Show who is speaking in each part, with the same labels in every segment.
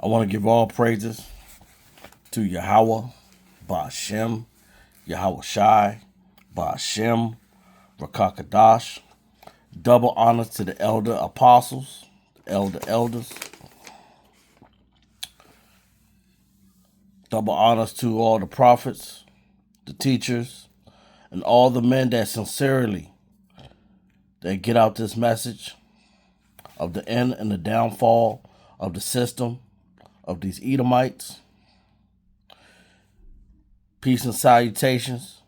Speaker 1: I want to give all praises to Yahweh, Ba'ashem, Yahweh Shai, Ba'ashem, Rakakadash. Double honors to the elder apostles, elders. Double honors to all the prophets, the teachers, and all the men that sincerely that get out this message of the end and the downfall of the system of these Edomites. Peace and salutations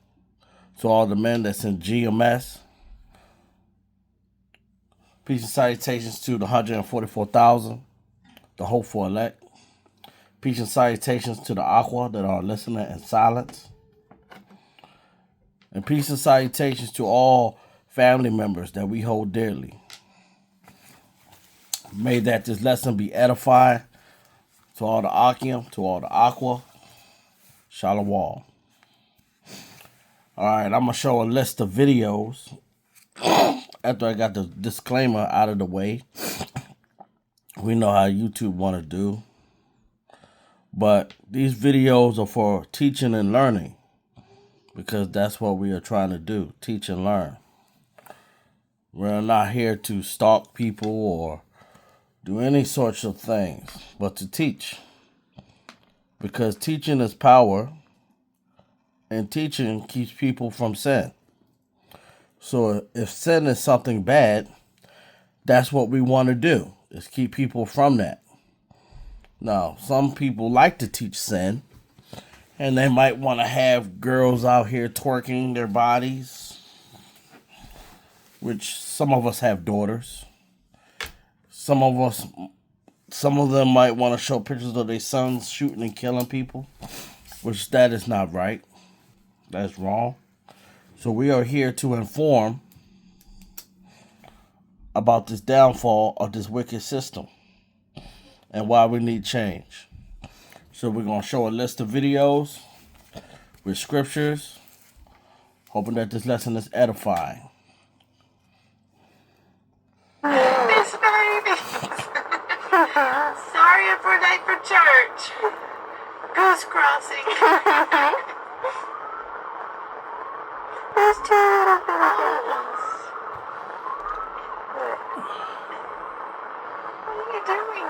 Speaker 1: to all the men that's in GMS. Peace and salutations to the 144,000, the hopeful elect. Peace and salutations to the Aqua that are listening in silence. And peace and salutations to all family members that we hold dearly. May that this lesson be edifying to all the Akim, to all the Aqua. Shalom. All right, I'm going to show a list of videos after I got the disclaimer out of the way. We know how YouTube want to do. But these videos are for teaching and learning, because that's what we are trying to do, teach and learn. We're not here to stalk people or do any sorts of things, but to teach. Because teaching is power, and teaching keeps people from sin. So if sin is something bad, that's what we want to do, is keep people from that. Now, some people like to teach sin, and they might want to have girls out here twerking their bodies, which some of us have daughters. Some of them might want to show pictures of their sons shooting and killing people, which that is not right. That's wrong. So we are here to inform about this downfall of this wicked system and why we need change. So we're going to show a list of videos with scriptures, hoping that this lesson is edifying.
Speaker 2: Miss baby. Sorry for late for church. Goose crossing. There's two little babies. What are you doing?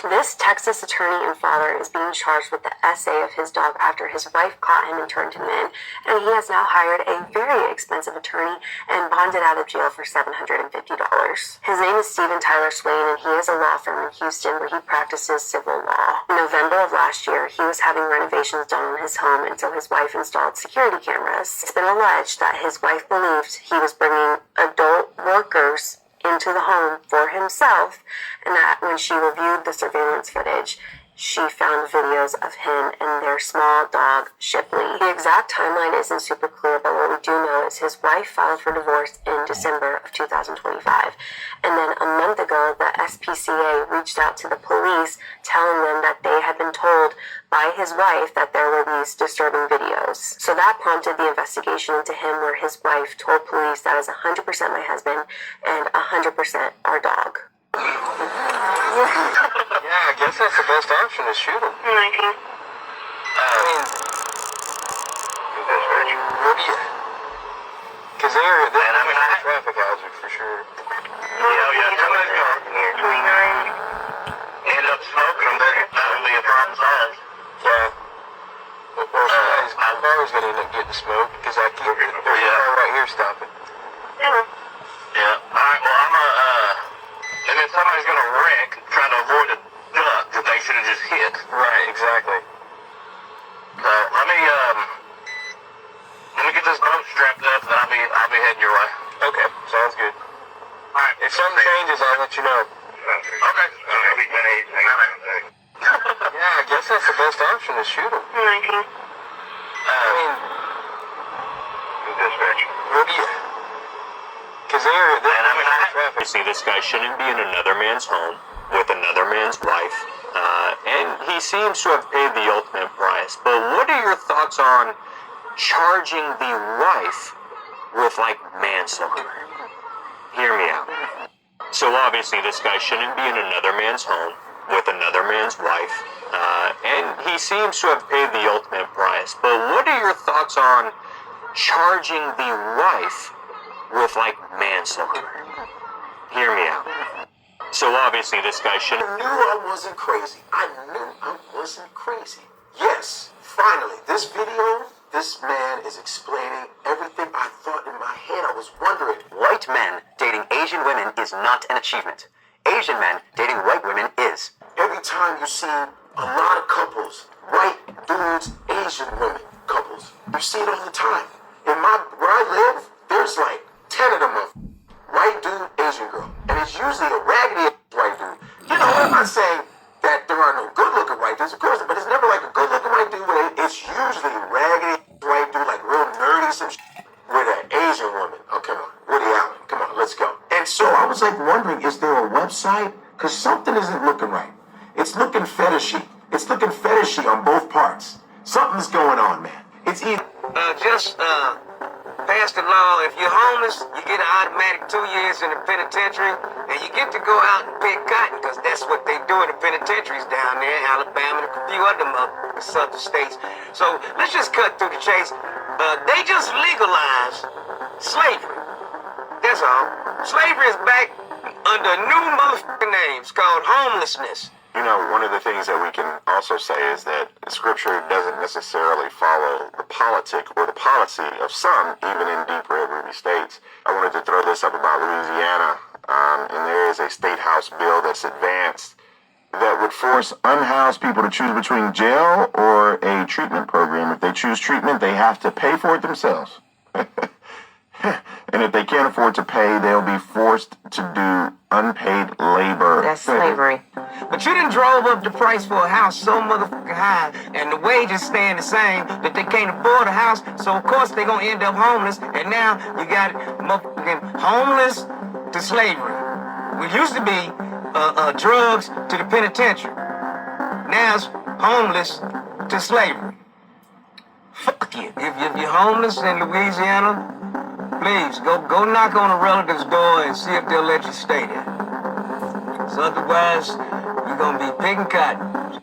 Speaker 3: This Texas attorney and father is being charged with the essay of his dog after his wife caught him and turned him in, and he has now hired a very expensive attorney and bonded out of jail for $750. His name is Stephen Tyler Swain, and he has a law firm in Houston where he practices civil law. In November of last year, he was having renovations done on his home, and so his wife installed security cameras. It's been alleged that his wife believed he was bringing adult workers into the home for himself, and that when she reviewed the surveillance footage, she found videos of him and their small dog, Shipley. The exact timeline isn't super clear, but what we do know is his wife filed for divorce in December of 2025. And then a month ago, the SPCA reached out to the police, telling them that they had been told by his wife that there were these disturbing videos. So that prompted the investigation into him, where his wife told police that is 100% my husband and 100% our dog.
Speaker 4: Yeah, I guess that's the best option, is shoot him. I mean, what do you? Because they're a traffic hazard for sure.
Speaker 2: Yeah, somebody's going here. 29. End up smoking them, that would be a problem solved.
Speaker 4: Yeah. Or somebody's car's going to end up getting smoked, because there's a car right here stopping.
Speaker 2: Yeah. Alright, well, and then somebody's going to wreck trying to avoid a duck that they should have just hit.
Speaker 4: Right, exactly.
Speaker 2: So, let me get this boat strapped up, and I'll be heading your way.
Speaker 4: Okay, sounds good.
Speaker 2: Alright.
Speaker 4: If something changes, I'll let you know.
Speaker 2: Okay.
Speaker 4: Yeah, I guess that's the best option, is shoot him. I mean, what do you? Because they're traffic.
Speaker 5: You see, this guy shouldn't be in another man's home with another man's wife, and he seems to have paid the ultimate price. But what are your thoughts on charging the wife with, like, manslaughter. Hear me out. So obviously this guy shouldn't be in another man's home with another man's wife, and he seems to have paid the ultimate price. But what are your thoughts on charging the wife with, like, manslaughter? Hear me out. So obviously this guy shouldn't...
Speaker 4: I knew I wasn't crazy. I knew I wasn't crazy. Yes, finally, this video, this man is explaining everything I thought in my head. I was wondering.
Speaker 6: White men dating Asian women is not an achievement. Asian men dating white women is.
Speaker 4: Every time you see a lot of couples, white dudes, Asian women couples, you see it all the time. Where I live, there's like 10 of them of white dude, Asian girl. And it's usually a raggedy white dude. You know, I'm not saying that there are no good-looking white dudes, of course, but it's never like a good-looking white dude. It's usually a raggedy white dude, like real nerdy, some with an Asian woman. Oh, come on. Woody Allen. Come on, let's go. And so I was like wondering, is there a website? Because something isn't looking right. It's looking fetishy. It's looking fetishy on both parts. Something's going on, man. It's either...
Speaker 7: Pass the law. If you're homeless, you get an automatic 2 years in the penitentiary, and you get to go out and pick cotton, because that's what they do in the penitentiaries down there in Alabama and a few other southern states. So let's just cut through the chase. They just legalized slavery. That's all. Slavery is back under a new motherfucking name. It's called homelessness.
Speaker 4: You know, one of the things that we can also say is that Scripture doesn't necessarily follow the politic or the policy of some, even in deep red ruby states. I wanted to throw this up about Louisiana, and there is a state house bill that's advanced that would force unhoused people to choose between jail or a treatment program. If they choose treatment, they have to pay for it themselves. And if they can't afford to pay, they'll be forced to do unpaid labor.
Speaker 8: That's slavery.
Speaker 7: But you done drove up the price for a house so motherfucking high, and the wages staying the same, that they can't afford a house, so of course they're gonna end up homeless, and now you got motherfucking homeless to slavery. We used to be drugs to the penitentiary. Now it's homeless to slavery. Fuck you. If you're homeless in Louisiana, please, go knock on a relative's door and see if they'll let you stay there. So otherwise, you're going to be picking cotton.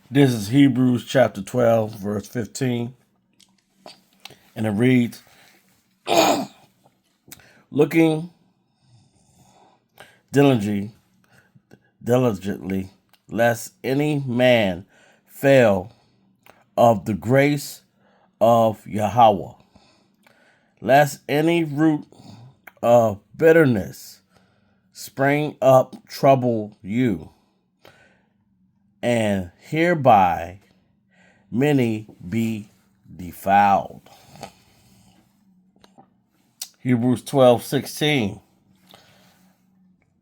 Speaker 1: This is Hebrews chapter 12, verse 15. And it reads, looking diligently, lest any man fail of the grace of Yahweh, lest any root of bitterness spring up trouble you, and hereby many be defiled. Hebrews 12:16.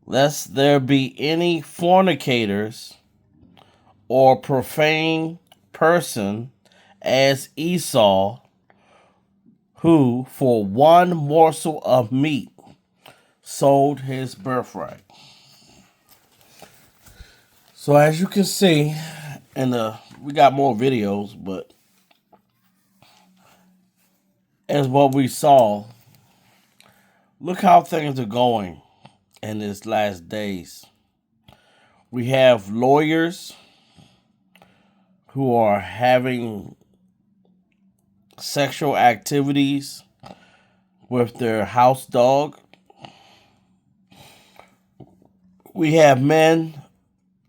Speaker 1: Lest there be any fornicators or profane person as Esau, who for one morsel of meat sold his birthright. So as you can see, we got more videos, but as what we saw, look how things are going in these last days. We have lawyers who are having sexual activities with their house dog. We have men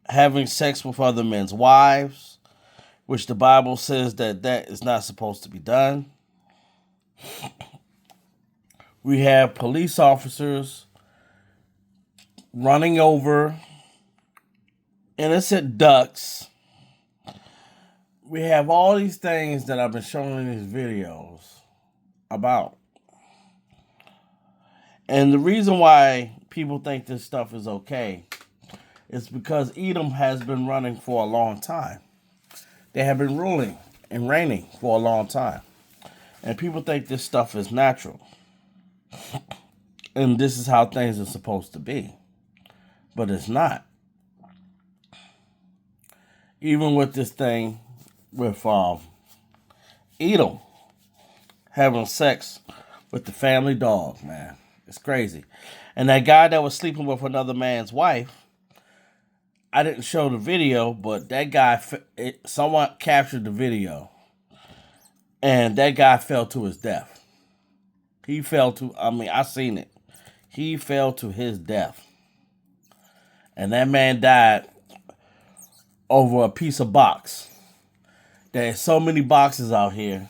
Speaker 1: having sex with other men's wives, which the Bible says that is not supposed to be done. We have police officers running over innocent ducks. We have all these things that I've been showing in these videos about. And the reason why people think this stuff is okay is because Edom has been running for a long time. They have been ruling and reigning for a long time. And people think this stuff is natural. And this is how things are supposed to be. But it's not. Even with this thing with Edom having sex with the family dog, man. It's crazy. And that guy that was sleeping with another man's wife, I didn't show the video, but that guy, someone captured the video, and that guy fell to his death. He fell to, I seen it. He fell to his death. And that man died over a piece of box. There's so many boxes out here,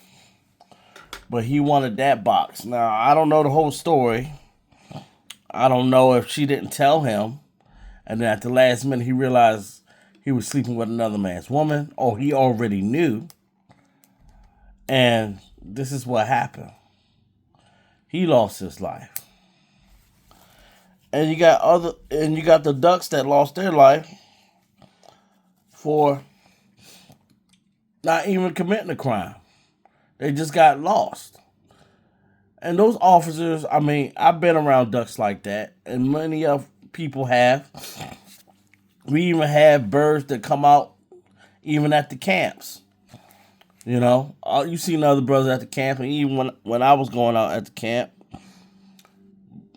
Speaker 1: but he wanted that box. Now, I don't know the whole story. I don't know if she didn't tell him, and then at the last minute he realized he was sleeping with another man's woman, or he already knew. And this is what happened. He lost his life. And you got the ducks that lost their life for not even committing a crime. They just got lost. And those officers, I've been around ducks like that, and many of people have. We even have birds that come out even at the camps. You know, you seen other brothers at the camp, and even when I was going out at the camp,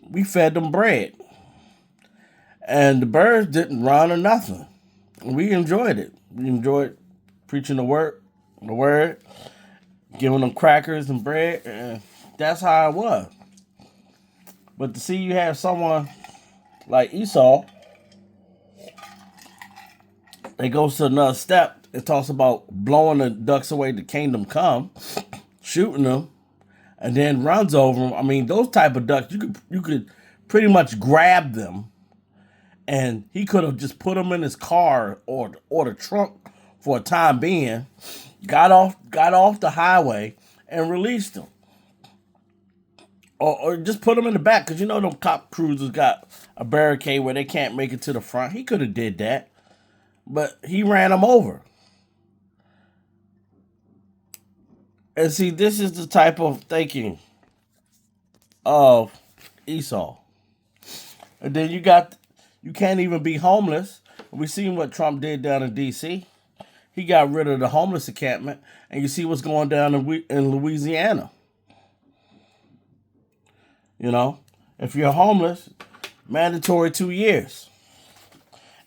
Speaker 1: we fed them bread. And the birds didn't run or nothing. We enjoyed it. We enjoyed preaching the word, giving them crackers and bread, and that's how it was. But to see you have someone like Esau that goes to another step, it talks about blowing the ducks away the kingdom come, shooting them, and then runs over them. Those type of ducks, you could pretty much grab them, and he could have just put them in his car or the trunk for a time being, got off the highway and released them. Or just put them in the back, because them cop cruisers got a barricade where they can't make it to the front. He could have did that, but he ran them over. And see, this is the type of thinking of Esau. And then you can't even be homeless. We seen what Trump did down in D.C. He got rid of the homeless encampment, and you see what's going down in Louisiana. If you're homeless, mandatory 2 years.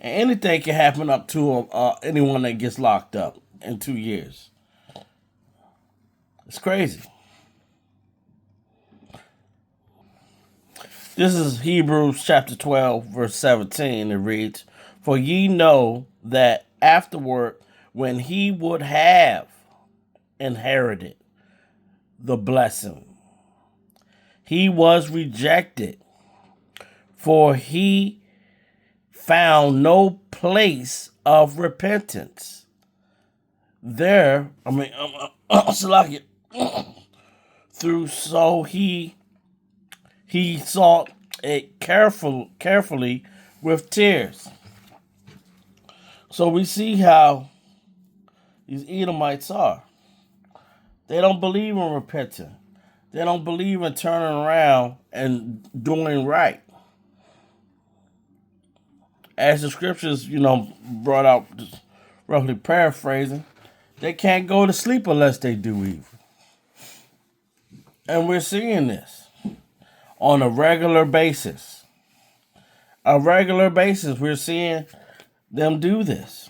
Speaker 1: And anything can happen up to anyone that gets locked up in 2 years. It's crazy. This is Hebrews chapter 12, verse 17. It reads, "For ye know that afterward, when he would have inherited the blessing, he was rejected, for he found no place of repentance. There, so he sought it carefully with tears." So we see how these Edomites are. They don't believe in repenting. They don't believe in turning around and doing right. As the scriptures, brought out, just roughly paraphrasing, they can't go to sleep unless they do evil. And we're seeing this on a regular basis. We're seeing them do this.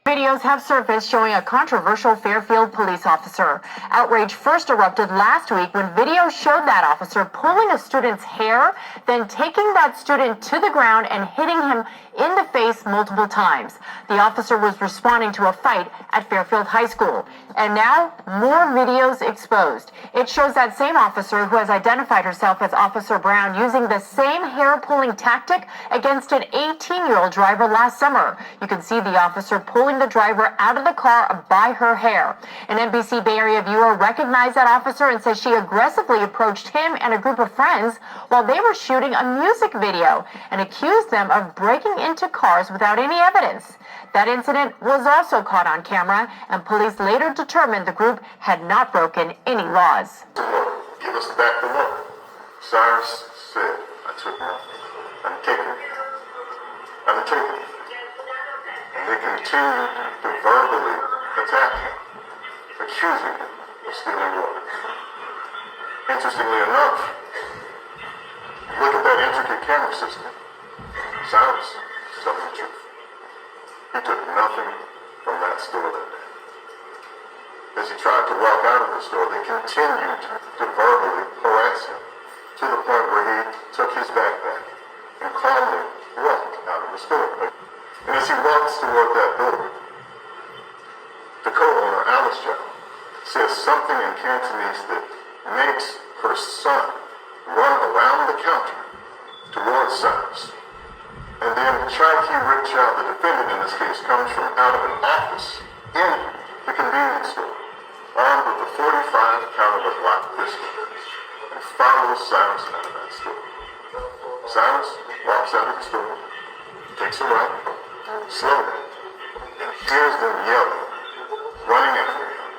Speaker 8: Videos have surfaced showing a controversial Fairfield police officer. Outrage first erupted last week when video showed that officer pulling a student's hair, then taking that student to the ground and hitting him in the face multiple times. The officer was responding to a fight at Fairfield High School. And now, more videos exposed. It shows that same officer, who has identified herself as Officer Brown, using the same hair-pulling tactic against an 18-year-old driver last summer. You can see the officer pulling the driver out of the car by her hair. An NBC Bay Area viewer recognized that officer and says she aggressively approached him and a group of friends while they were shooting a music video and accused them of breaking into cars without any evidence. That incident was also caught on camera, and police later determined the group had not broken any laws.
Speaker 4: Give us back the water. Cyrus said, I took him. I'm taking him. I'm taking him. And they continue to verbally attack him. accusing him of stealing water. Interestingly enough, look at that intricate camera system. Cyrus is telling the truth. He took nothing from that store that day. As he tried to walk out of the store, they continued to verbally harass him to the point where he took his backpack and calmly walked out of the store. And as he walks toward that door, the co-owner, Alice Joe, says something in Cantonese that makes her son run around the counter towards Cyrus. And then Chai-Key Rick Chow, the defendant in this case, comes from out of an office in the convenience store, armed with a 45 caliber Glock pistol, and follows Cyrus out of that store. Cyrus walks out of the store, takes a right, slowly, and hears them yelling, running after him.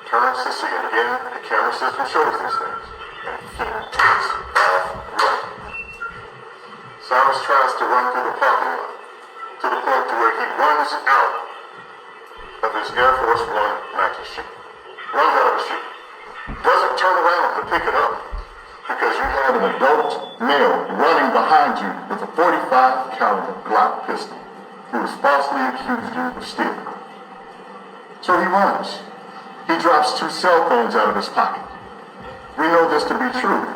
Speaker 4: Turns to see again, the camera system shows these things, and he takes off running. Cyrus tries to run through the parking lot, to the point to where he runs out of his Air Force One mattress sheet. Runs out of the sheet. Doesn't turn around to pick it up, because you have an adult male running behind you with a 45 caliber Glock pistol who has falsely accused you of stealing. So he runs. He drops 2 cell phones out of his pocket. We know this to be true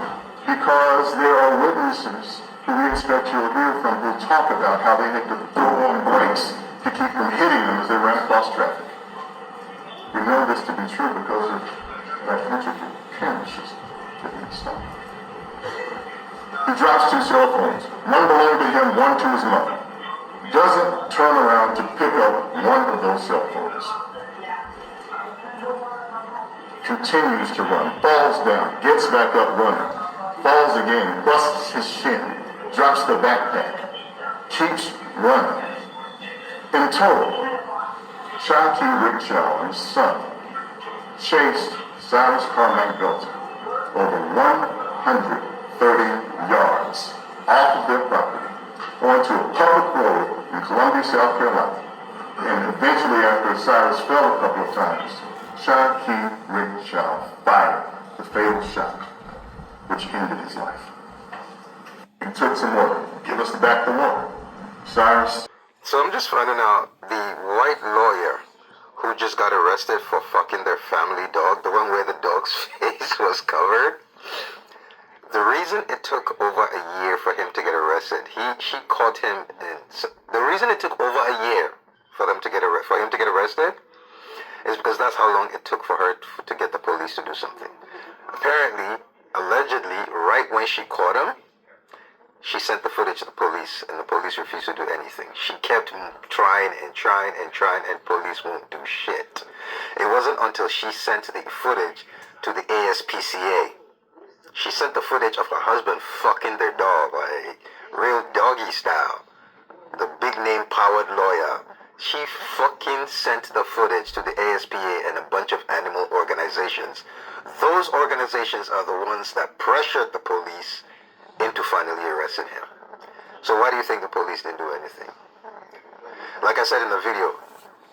Speaker 4: because there are witnesses who we expect you'll hear from who talk about how they had to throw on brakes to keep from hitting them as they ran across traffic. We know this to be true because of that intricate camera system that he installed. He drops 2 cell phones, one belonging to him, one to his mother. Doesn't turn around to pick up one of those cell phones. Continues to run, falls down, gets back up running, falls again, busts his shin, drops the backpack, keeps running. In total, Chai-Key Rick Chow and his son chased Cyrus Carmack Belton over 130 yards off of their property onto a public road in Columbia, South Carolina. And eventually, after Cyrus fell a couple of times, Chai-Key Rick Chow fired the fatal shot, which ended his life. It took some water. Give us back the water. Cyrus.
Speaker 9: So I'm just finding out the white lawyer who just got arrested for fucking their family dog, the one where the dog's face was covered. The reason it took over a year for him to get arrested, she caught him. The reason it took over a year for him to get arrested is because that's how long it took for her to get the police to do something. Apparently, allegedly, right when she caught him, she sent the footage to the police, and the police refused to do anything. She kept trying, and police won't do shit. It wasn't until she sent the footage to the ASPCA. She sent the footage of her husband fucking their dog, like real doggy style. The big name powered lawyer. She fucking sent the footage to the ASPA and a bunch of animal organizations. Those organizations are the ones that pressured the police into finally arresting him. So why do you think the police didn't do anything? Like I said in the video,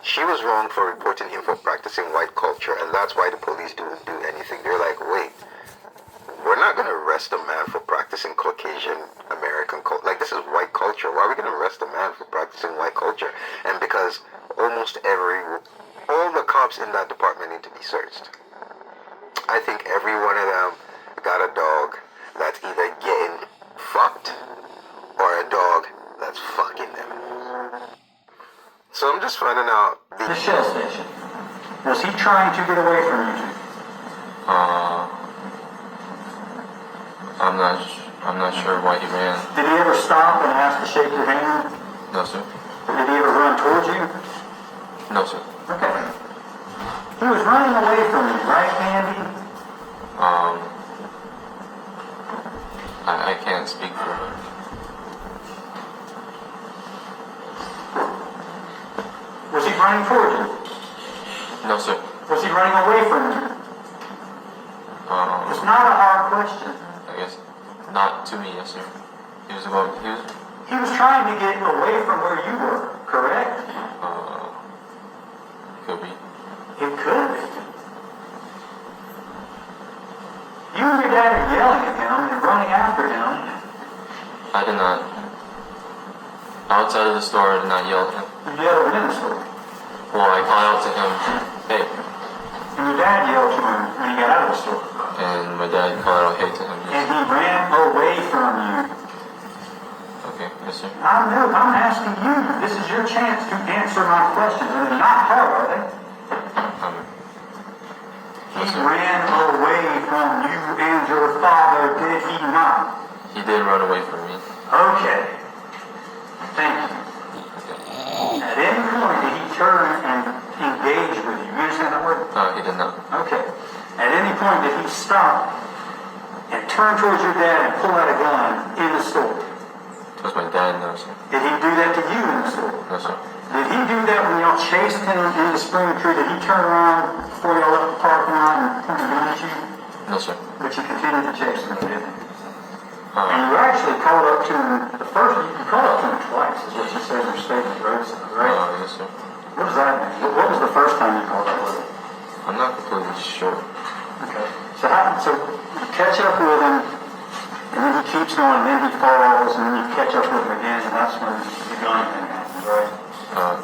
Speaker 9: she was wrong for reporting him for practicing white culture, and that's why the police didn't do anything. They're like, wait, we're not going to arrest a man for practicing Caucasian American culture. Like, this is white culture. Why are we going to arrest a man for practicing white culture? And because almost all the cops in that department need to be searched. I think every one of them got a dog that's either getting fucked or a dog that's fucking them. So I'm just finding out
Speaker 10: the shell station. Was he trying to get away from you two?
Speaker 11: I'm not sure why he ran.
Speaker 10: Did he ever stop and ask to shake your hand?
Speaker 11: No, sir.
Speaker 10: Did he ever run towards you?
Speaker 11: No, sir.
Speaker 10: Okay. He was running away from you, right, Andy?
Speaker 11: I can't speak for him.
Speaker 10: Was he running towards you?
Speaker 11: No, sir.
Speaker 10: Was he running away from you? It's not a hard question.
Speaker 11: I guess not to me, yes, sir. He
Speaker 10: was trying to get away from where you were, correct?
Speaker 11: Could be.
Speaker 10: It could be. and your dad are yelling at him and running after him.
Speaker 11: I did not. Outside of the store, I did not yell at him.
Speaker 10: You yelled in the store.
Speaker 11: Well, I called out to him, hey.
Speaker 10: And your dad yelled to him when he got out of the store.
Speaker 11: And my dad called out hey to him. Yes.
Speaker 10: And he ran away from you.
Speaker 11: Okay, yes, sir.
Speaker 10: I'm asking you. This is your chance to answer my questions. And they're not hard, are they? He ran away from you and your father, did he not?
Speaker 11: He did run away from me.
Speaker 10: Okay. Thank you. At any point did he turn and engage with you? You understand that word?
Speaker 11: No, he did not.
Speaker 10: Okay. At any point did he stop and turn towards your dad and pull out a gun in the store?
Speaker 11: Towards my dad? No, sir.
Speaker 10: Did he do that to you in the store?
Speaker 11: No, sir.
Speaker 10: Did he do that when y'all chased him in the spring tree? Did he turn around before y'all left the parking lot and point a gun at you?
Speaker 11: No, sir.
Speaker 10: But you continued to chase him, didn't you? And you actually called up to him, you called up to him twice, is what you said in your statement, right?
Speaker 11: Yes, sir.
Speaker 10: What does that mean? What was the first time you called up with him?
Speaker 11: I'm not completely sure.
Speaker 10: Okay. So you catch up with him, and then he keeps going, and then he falls, and then you catch up with him again, and that's when the gun thing happens, right?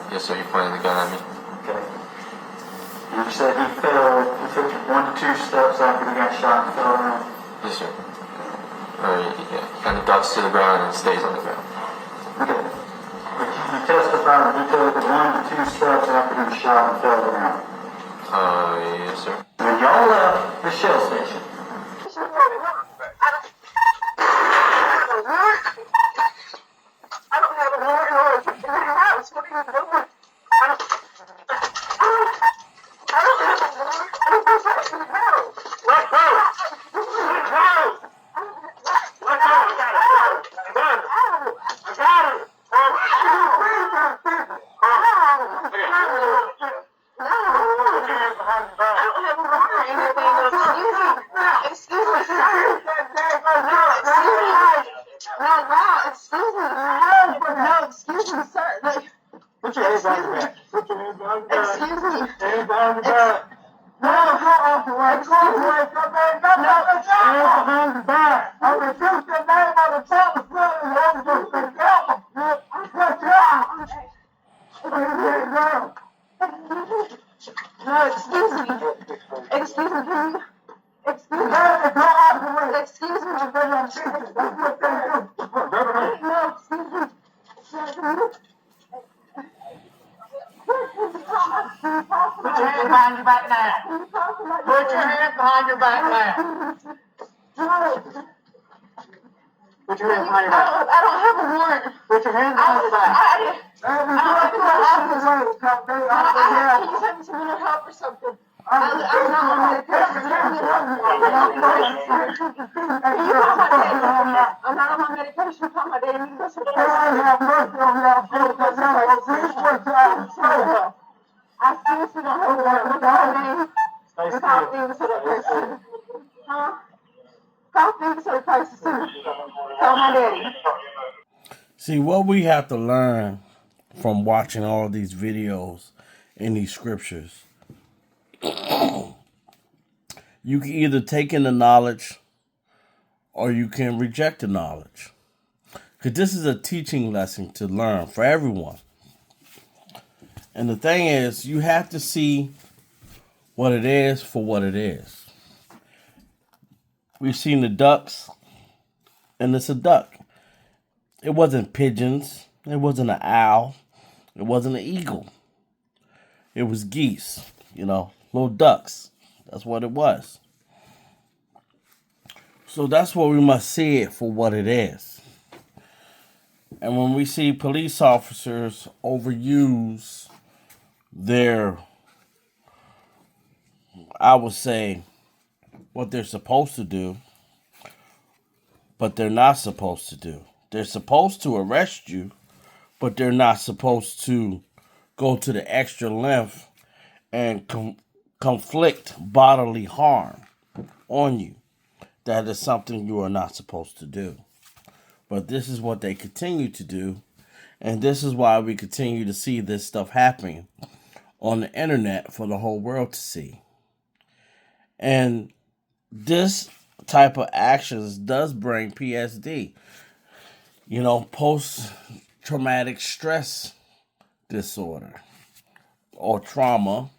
Speaker 11: Yes, sir. He pointed the gun at me.
Speaker 10: Okay. And you said he fell, he took 1 to 2 steps after he got shot and fell down?
Speaker 11: Yes, sir. He kind of ducks to the ground and stays on the ground.
Speaker 10: Okay. But you testified that he took 1 to 2 steps after he was shot and fell down?
Speaker 11: Yes, sir.
Speaker 10: When y'all left the Shell station,
Speaker 2: I don't have a warrant in order to get in the house. What are you doing? I don't have a warrant. I don't have a house. Let go. Let go. Let go. I got it. I got it. I got it. I don't have a warrant or anything. Excuse me, sir. No, excuse me, sir. Put your hands behind your back. Put your hands behind your back. Excuse me. Hands behind your back. No, excuse me. Hands behind your back. I refuse your name on the telephone. No, excuse me. Excuse me, please. Excuse me. Excuse me. No, excuse me. Put your hands behind your back now. Put your hands behind your back now. Put your hands behind your back. I don't have a warrant. Put your hands behind your back. Can you take me to mental health or something? I'm not on medication. I'm not on my medication. Call my daddy. I seriously don't have a warrant. What's my name? Call things to that person. Huh? Call things to the person. Call my daddy.
Speaker 1: See, what we have to learn from watching all of these videos in these scriptures, you can either take in the knowledge or you can reject the knowledge. Because this is a teaching lesson to learn for everyone. And the thing is, you have to see what it is for what it is. We've seen the ducks, and it's a duck. It wasn't pigeons. It wasn't an owl. It wasn't an eagle. It was geese, little ducks. That's what it was. So that's what we must see it for what it is. And when we see police officers overuse their, I would say, what they're supposed to do, but they're not supposed to do. They're supposed to arrest you, but they're not supposed to go to the extra length and conflict bodily harm on you. That is something you are not supposed to do. But this is what they continue to do. And this is why we continue to see this stuff happening on the internet for the whole world to see. And this type of actions does bring PSD. Post-traumatic stress disorder or trauma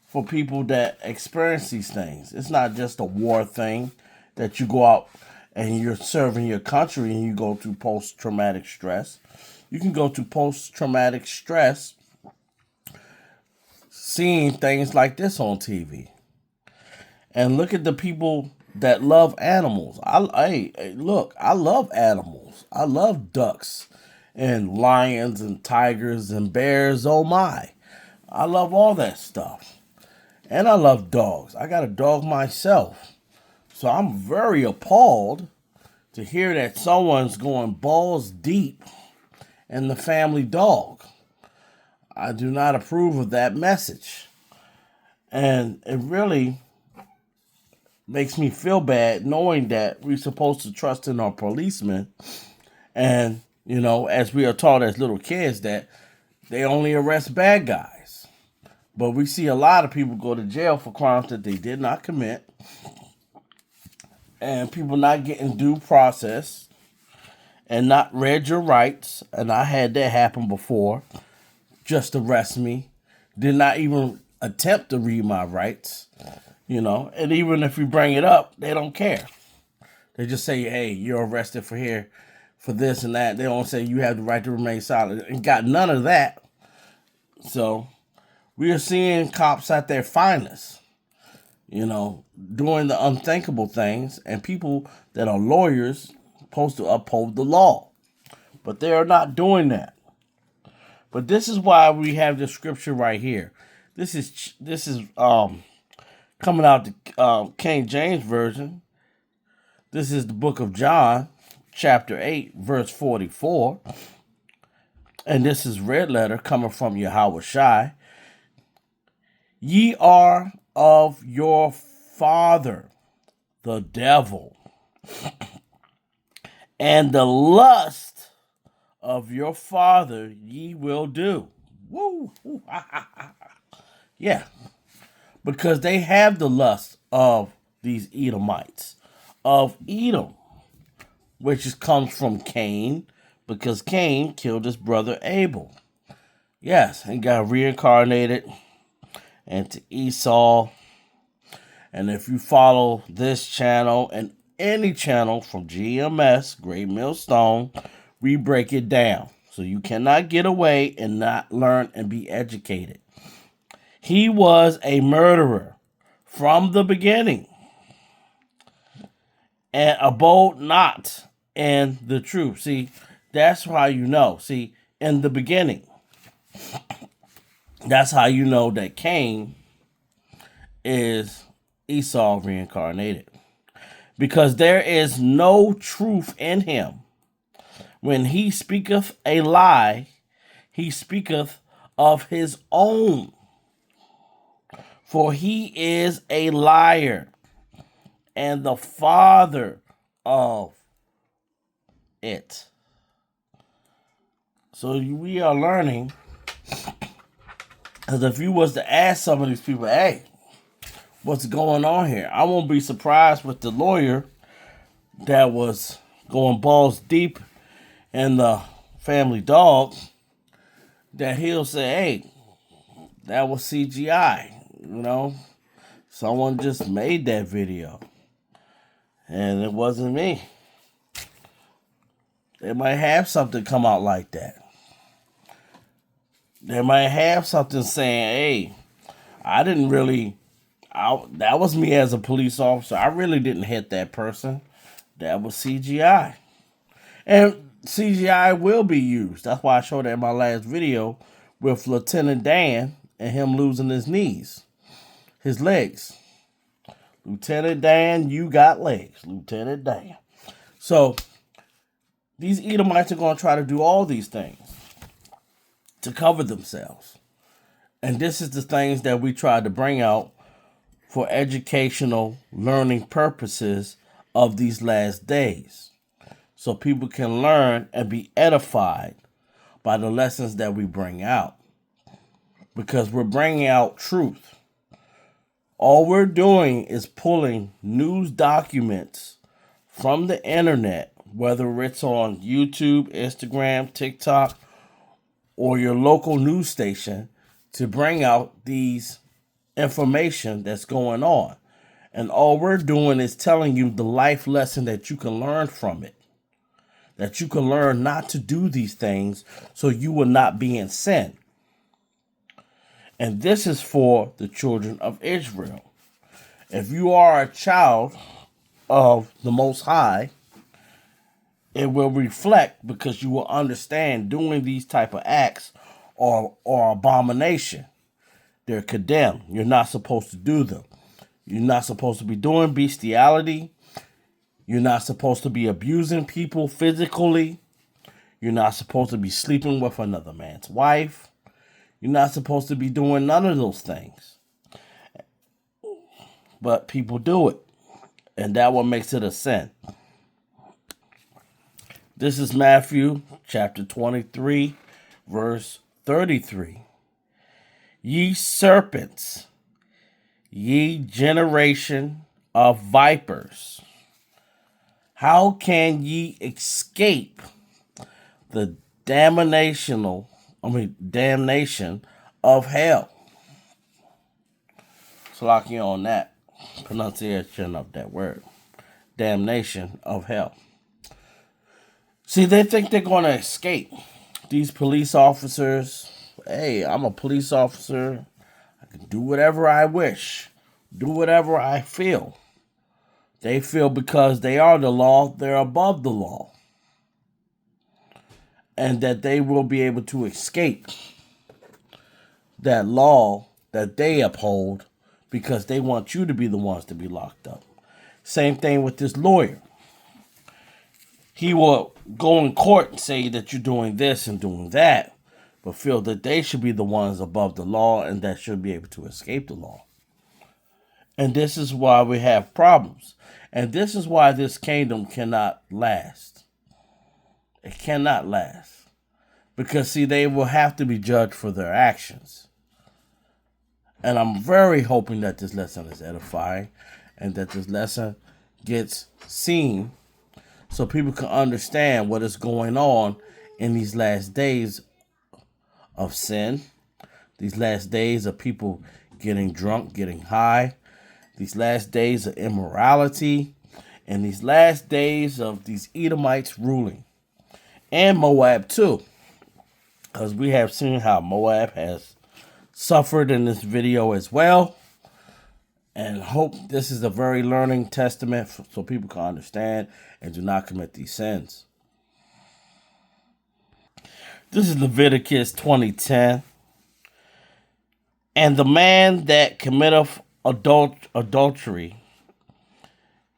Speaker 1: for people that experience these things. It's not just a war thing that you go out and you're serving your country and you go through post-traumatic stress. You can go through post-traumatic stress seeing things like this on TV. And look at the people that love animals. Look, I love animals. I love ducks and lions and tigers and bears. Oh my. I love all that stuff. And I love dogs. I got a dog myself. So I'm very appalled to hear that someone's going balls deep in the family dog. I do not approve of that message. And it really makes me feel bad knowing that we're supposed to trust in our policemen. And, as we are taught as little kids, that they only arrest bad guys. But we see a lot of people go to jail for crimes that they did not commit. And people not getting due process and not read your rights. And I had that happen before. Just arrest me. Did not even attempt to read my rights. And even if you bring it up, they don't care. They just say, hey, you're arrested for here, for this and that. They don't say you have the right to remain silent. And got none of that. So we are seeing cops at their finest, doing the unthinkable things, and people that are lawyers supposed to uphold the law. But they are not doing that. But this is why we have the scripture right here. This is coming out the King James Version. This is the book of John, chapter 8, verse 44. And this is red letter coming from Yahweh Shai. Ye are of your father, the devil, and the lust of your father ye will do. Woo! Yeah. Because they have the lust of these Edomites, of Edom, which comes from Cain, because Cain killed his brother Abel. Yes, and got reincarnated into Esau. And if you follow this channel and any channel from GMS, Great Millstone, we break it down. So you cannot get away and not learn and be educated. He was a murderer from the beginning and abode not in the truth. See, that's how you know. See, in the beginning, that's how you know that Cain is Esau reincarnated. Because there is no truth in him. When he speaketh a lie, he speaketh of his own. For he is a liar and the father of it. So we are learning, as if you was to ask some of these people, hey, what's going on here? I won't be surprised with the lawyer that was going balls deep in the family dog, that he'll say, hey, that was CGI. Someone just made that video. And it wasn't me. They might have something come out like that. They might have something saying, hey, that was me as a police officer. I really didn't hit that person. That was CGI. And CGI will be used. That's why I showed that in my last video with Lieutenant Dan and him losing his legs. Lieutenant Dan, you got legs. Lieutenant Dan. So, these Edomites are going to try to do all these things to cover themselves. And this is the things that we try to bring out for educational learning purposes of these last days. So people can learn and be edified by the lessons that we bring out. Because we're bringing out truth. All we're doing is pulling news documents from the internet, whether it's on YouTube, Instagram, TikTok, or your local news station, to bring out these information that's going on. And all we're doing is telling you the life lesson that you can learn from it. That you can learn not to do these things so you will not be in sin. And this is for the children of Israel. If you are a child of the Most High, it will reflect, because you will understand doing these type of acts are abomination. They're condemned. You're not supposed to do them. You're not supposed to be doing bestiality. You're not supposed to be abusing people physically. You're not supposed to be sleeping with another man's wife. You're not supposed to be doing none of those things. But people do it. And that what makes it a sin. This is Matthew chapter 23, verse 33. Ye serpents, ye generation of vipers, how can ye escape the damnation of hell? So lock you on that pronunciation of that word. Damnation of hell. See, they think they're going to escape. These police officers, hey, I'm a police officer. I can do whatever I wish. Do whatever I feel. They feel because they are the law, they're above the law. And that they will be able to escape that law that they uphold because they want you to be the ones to be locked up. Same thing with this lawyer. He will go in court and say that you're doing this and doing that, but feel that they should be the ones above the law and that should be able to escape the law. And this is why we have problems. And this is why this kingdom cannot last. It cannot last. Because, see, they will have to be judged for their actions. And I'm very hoping that this lesson is edifying and that this lesson gets seen so people can understand what is going on in these last days of sin, these last days of people getting drunk, getting high, these last days of immorality, and these last days of these Edomites ruling. And Moab too, because we have seen how Moab has suffered in this video as well. And hope this is a very learning testament so people can understand and do not commit these sins. This is Leviticus 20:10. And the man that committeth adultery,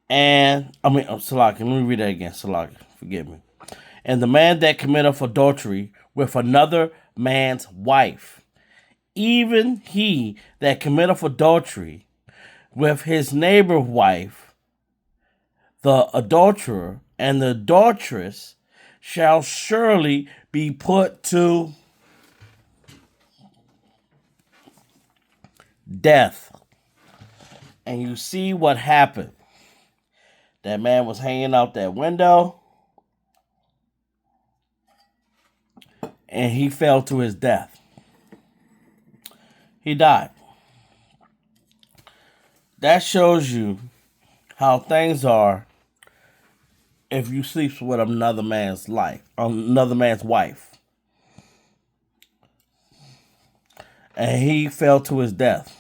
Speaker 1: Salaki, let me read that again, Salaki, forgive me. And the man that committeth adultery with another man's wife, even he that committeth adultery with his neighbor's wife, the adulterer and the adulteress shall surely be put to death. And you see what happened. That man was hanging out that window and he fell to his death. He died. That shows you how things are if you sleep with another man's wife. And he fell to his death.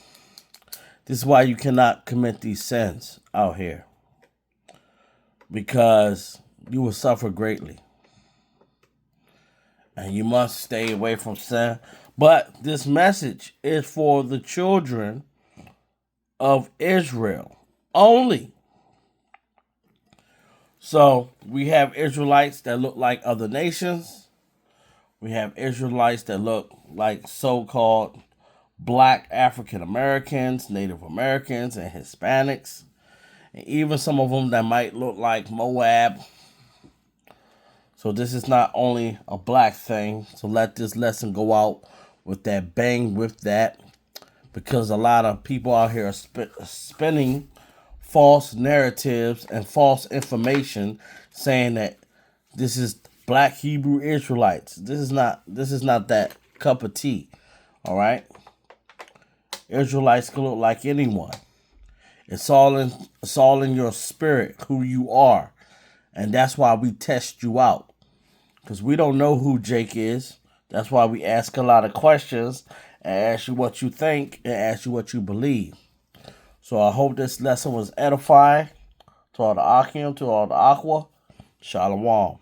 Speaker 1: This is why you cannot commit these sins out here. Because you will suffer greatly. And you must stay away from sin. But this message is for the children of Israel only. So we have Israelites that look like other nations. We have Israelites that look like so-called Black African Americans, Native Americans, and Hispanics. And even some of them that might look like Moab. So this is not only a black thing. So let this lesson go out with that bang with that. because a lot of people out here are spinning false narratives and false information, saying that this is Black Hebrew Israelites. This is not that cup of tea. All right, Israelites can look like anyone. It's all in your spirit, who you are, and that's why we test you out, because we don't know who Jake is. That's why we ask a lot of questions and ask you what you think and ask you what you believe. So I hope this lesson was edifying to all the Akim, to all the Aqua. Shalom.